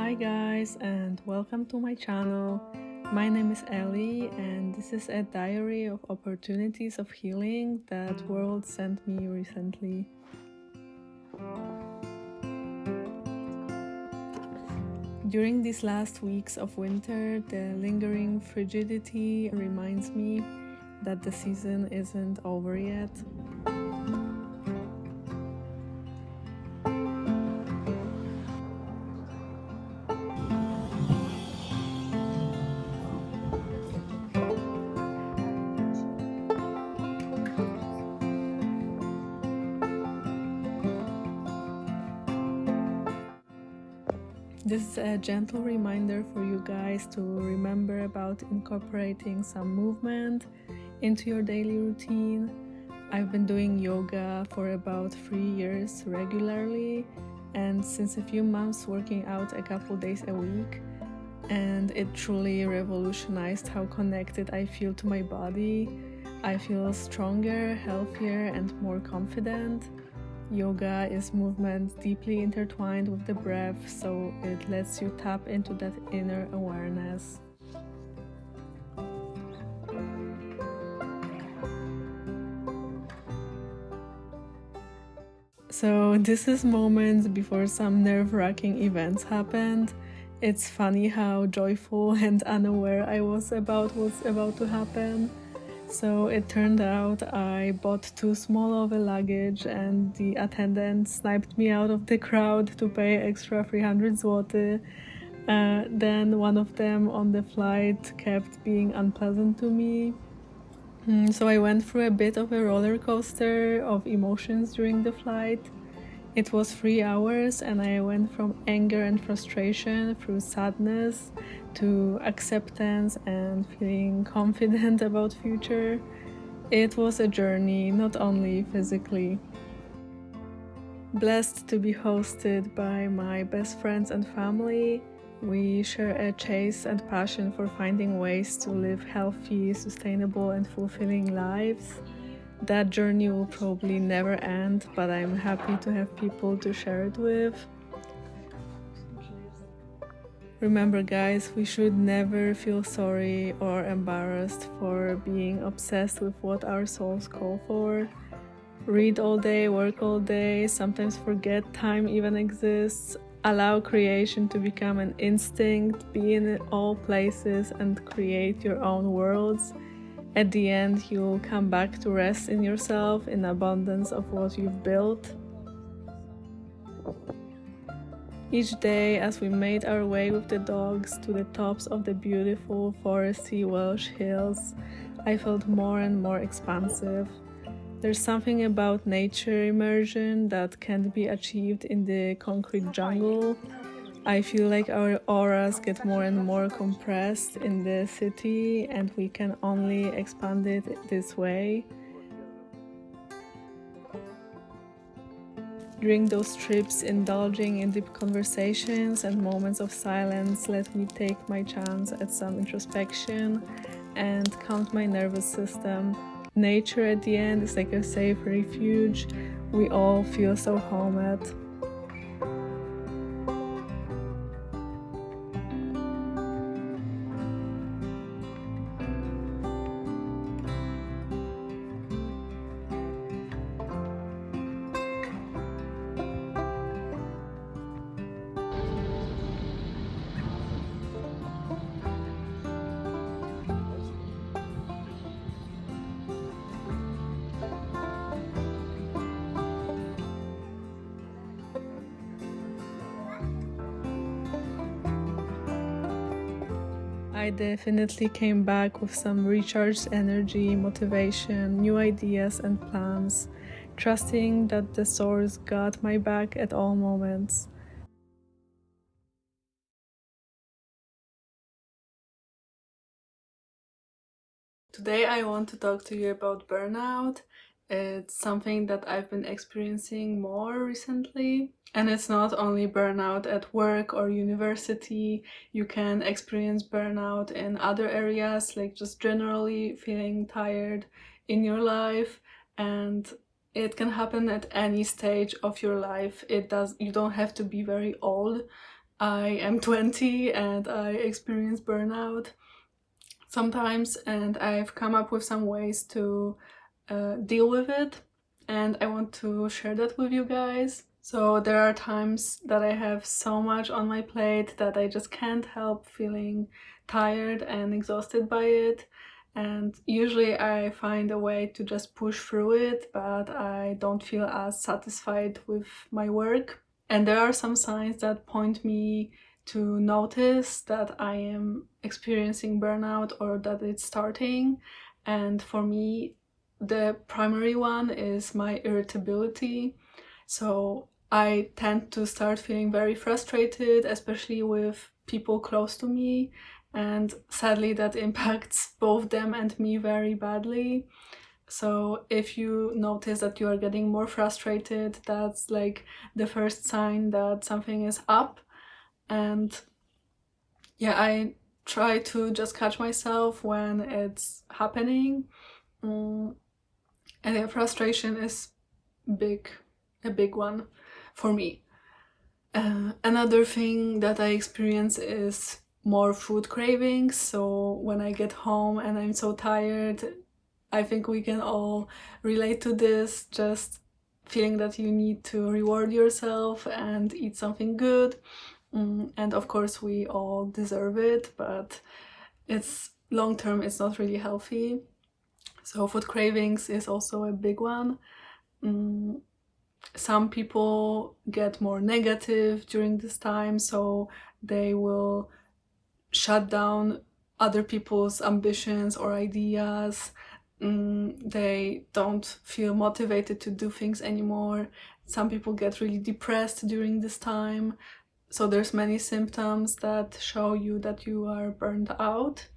Hi guys, and welcome to my channel. My name is Ellie, and this is a diary of opportunities of healing that world sent me recently. During these last weeks of winter, the lingering frigidity reminds me that the season isn't over yet. This is a gentle reminder for you guys to remember about incorporating some movement into your daily routine. I've been doing yoga for about 3 years regularly, and since a few months working out a couple days a week, and it truly revolutionized how connected I feel to my body. I feel stronger, healthier, and more confident. Yoga is movement deeply intertwined with the breath, so it lets you tap into that inner awareness. So this is moments before some nerve-wracking events happened. It's funny how joyful and unaware I was about what's about to happen. So it turned out I bought too small of a luggage and the attendant sniped me out of the crowd to pay extra 300 zloty. Then one of them on the flight kept being unpleasant to me. So I went through a bit of a roller coaster of emotions during the flight. It was 3 hours and I went from anger and frustration through sadness to acceptance and feeling confident about future. It was a journey, not only physically. Blessed to be hosted by my best friends and family. We share a chase and passion for finding ways to live healthy, sustainable and fulfilling lives. That journey will probably never end, but I'm happy to have people to share it with. Remember guys, we should never feel sorry or embarrassed for being obsessed with what our souls call for. Read all day, work all day, sometimes forget time even exists. Allow creation to become an instinct, be in all places and create your own worlds. At the end, you'll come back to rest in yourself, in abundance of what you've built. Each day, as we made our way with the dogs to the tops of the beautiful foresty Welsh hills, I felt more and more expansive. There's something about nature immersion that can't be achieved in the concrete jungle. I feel like our auras get more and more compressed in the city and we can only expand it this way. During those trips, indulging in deep conversations and moments of silence let me take my chance at some introspection and calm my nervous system. Nature at the end is like a safe refuge we all feel so home at. I definitely came back with some recharged energy, motivation, new ideas and plans, trusting that the source got my back at all moments. Today I want to talk to you about burnout. It's something that I've been experiencing more recently. And it's not only burnout at work or university. You can experience burnout in other areas, like just generally feeling tired in your life. And it can happen at any stage of your life. You don't have to be very old I am 20 and I experience burnout sometimes, and I've come up with some ways to deal with it, and I want to share that with you guys. So there are times that I have so much on my plate that I just can't help feeling tired and exhausted by it. And usually I find a way to just push through it, but I don't feel as satisfied with my work. And there are some signs that point me to notice that I am experiencing burnout or that it's starting. And for me, the primary one is my irritability. So I tend to start feeling very frustrated, especially with people close to me. And sadly, that impacts both them and me very badly. So if you notice that you are getting more frustrated, that's like the first sign that something is up. And yeah, I try to just catch myself when it's happening. And yeah, frustration is big, a big one for me. Another thing that I experience is more food cravings. So when I get home and I'm so tired, I think we can all relate to this, just feeling that you need to reward yourself and eat something good. And of course we all deserve it, but it's long term, it's not really healthy. So food cravings is also a big one. Some people get more negative during this time, so they will shut down other people's ambitions or ideas. They don't feel motivated to do things anymore. Some people get really depressed during this time. So there's many symptoms that show you that you are burned out.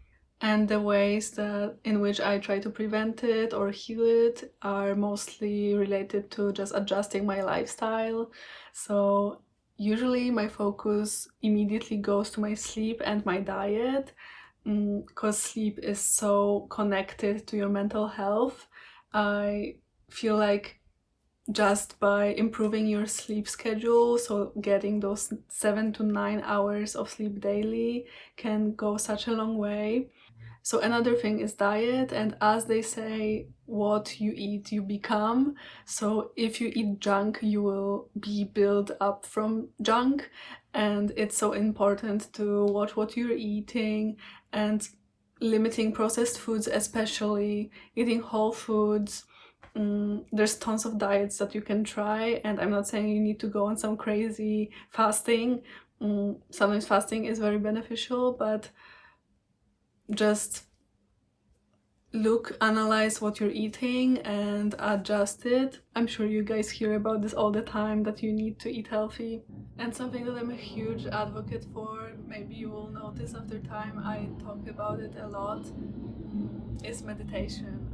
And the ways that in which I try to prevent it or heal it are mostly related to just adjusting my lifestyle. So usually my focus immediately goes to my sleep and my diet, because sleep is so connected to your mental health. I feel like just by improving your sleep schedule, so getting those 7 to 9 hours of sleep daily can go such a long way. So another thing is diet, and as they say, what you eat, you become. So if you eat junk, you will be built up from junk, and it's so important to watch what you're eating and limiting processed foods, especially eating whole foods. There's tons of diets that you can try, and I'm not saying you need to go on some crazy fasting. Sometimes fasting is very beneficial, but just analyze what you're eating and adjust it. I'm sure you guys hear about this all the time, that you need to eat healthy. And something that I'm a huge advocate for, maybe you will notice after time I talk about it a lot, is meditation.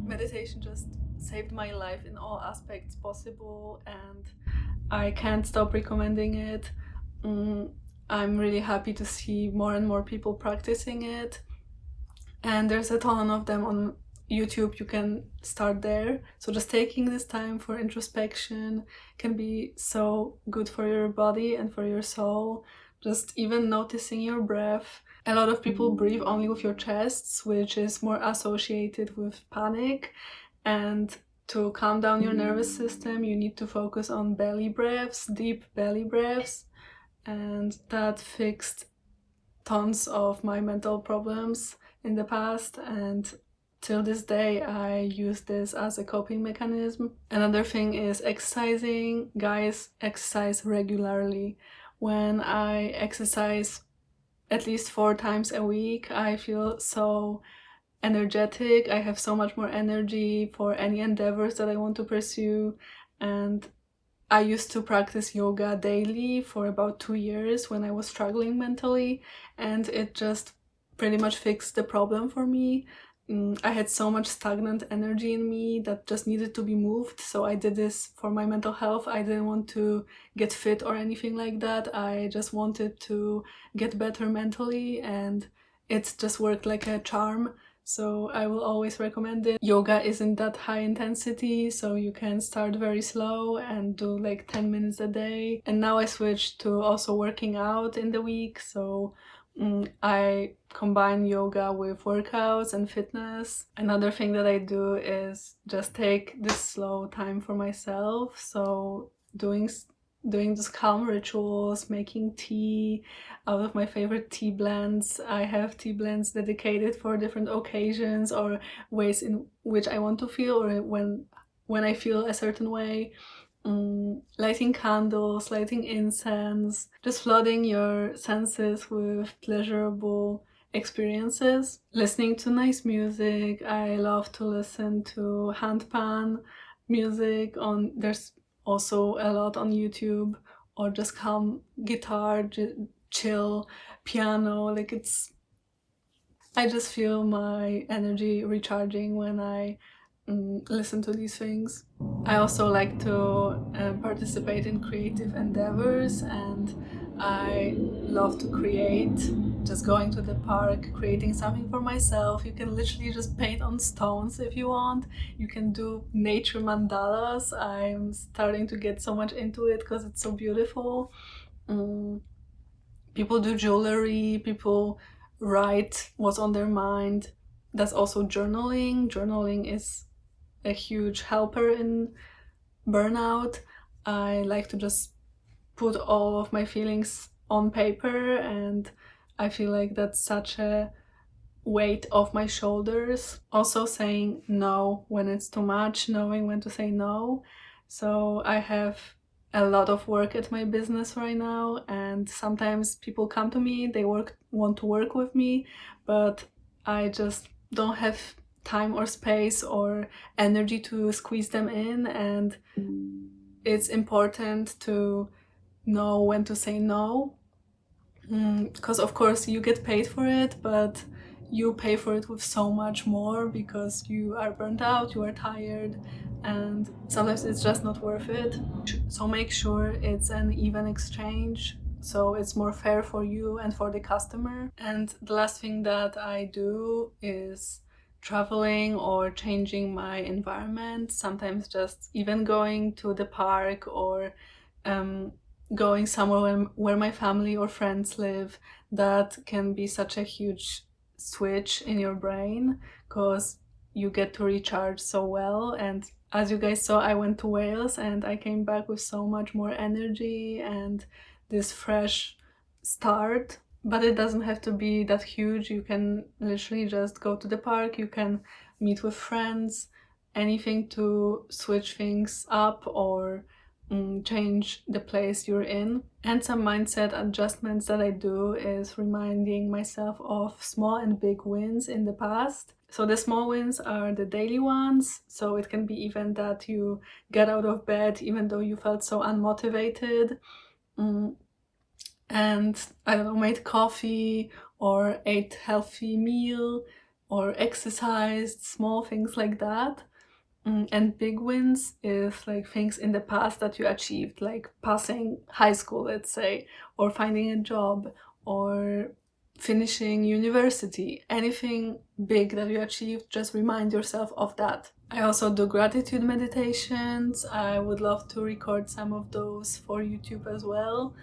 Meditation just saved my life in all aspects possible, and I can't stop recommending it. I'm really happy to see more and more people practicing it. And there's a ton of them on YouTube. You can start there. So just taking this time for introspection can be so good for your body and for your soul. Just even noticing your breath. A lot of people breathe only with your chests, which is more associated with panic. And to calm down your nervous system, you need to focus on belly breaths, deep belly breaths. And that fixed tons of my mental problems in the past, and till this day I use this as a coping mechanism. Another thing is exercising. Guys, exercise regularly. When I exercise at least 4 times a week, I feel so energetic. I have so much more energy for any endeavors that I want to pursue. And I used to practice yoga daily for about 2 years when I was struggling mentally, and it just pretty much fixed the problem for me. I had so much stagnant energy in me that just needed to be moved, so I did this for my mental health. I didn't want to get fit or anything like that. I just wanted to get better mentally, and it just worked like a charm. So I will always recommend it. Yoga isn't that high intensity, so you can start very slow and do like 10 minutes a day. And now I switched to also working out in the week, so I combine yoga with workouts and fitness. Another thing that I do is just take this slow time for myself, so doing just calm rituals, making tea out of my favorite tea blends. I have tea blends dedicated for different occasions or ways in which I want to feel, or when I feel a certain way. Lighting candles, lighting incense, just flooding your senses with pleasurable experiences. Listening to nice music. I love to listen to handpan music on, there's also a lot on YouTube, or just calm guitar, chill piano. Like I just feel my energy recharging when I listen to these things. I also like to participate in creative endeavors, and I love to create. Just going to the park, creating something for myself. You can literally just paint on stones if you want. You can do nature mandalas. I'm starting to get so much into it because it's so beautiful. People do jewelry, people write what's on their mind. That's also journaling. Journaling is a huge helper in burnout. I like to just put all of my feelings on paper, and I feel like that's such a weight off my shoulders. Also saying no when it's too much, knowing when to say no. So I have a lot of work at my business right now, and sometimes people come to me, they want to work with me, but I just don't have time or space or energy to squeeze them in, and it's important to know when to say no, because of course you get paid for it, but you pay for it with so much more because you are burnt out, you are tired, and sometimes it's just not worth it. So make sure it's an even exchange, so it's more fair for you and for the customer. And the last thing that I do is traveling or changing my environment. Sometimes just even going to the park, or going somewhere where my family or friends live. That can be such a huge switch in your brain, because you get to recharge so well. And as you guys saw, I went to Wales and I came back with so much more energy and this fresh start. But it doesn't have to be that huge. You can literally just go to the park, you can meet with friends, anything to switch things up or change the place you're in. And some mindset adjustments that I do is reminding myself of small and big wins in the past. So the small wins are the daily ones. So it can be even that you get out of bed even though you felt so unmotivated, and I don't know, made coffee or ate healthy meal or exercised, small things like that. And big wins is like things in the past that you achieved, like passing high school, let's say, or finding a job, or finishing university. Anything big that you achieved, just remind yourself of that. I also do gratitude meditations. I would love to record some of those for YouTube as well.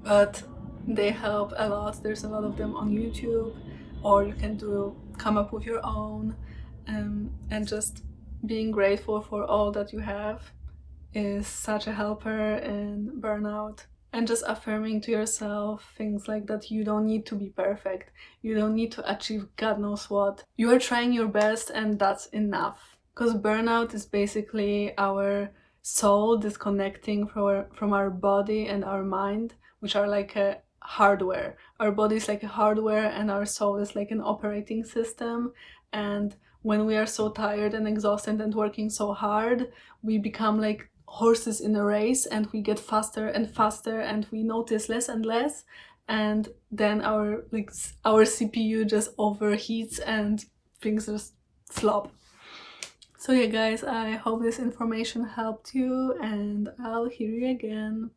But they help a lot. There's a lot of them on YouTube, or you can come up with your own. And just being grateful for all that you have is such a helper in burnout. And just affirming to yourself things like that you don't need to be perfect, you don't need to achieve God knows what. You are trying your best, and that's enough. Because burnout is basically our soul disconnecting from our body and our mind, which are like a hardware. Our body is like a hardware, and our soul is like an operating system. And when we are so tired and exhausted and working so hard, we become like horses in a race, and we get faster and faster, and we notice less and less, and then our CPU just overheats and things just flop. So yeah guys, I hope this information helped you, and I'll hear you again.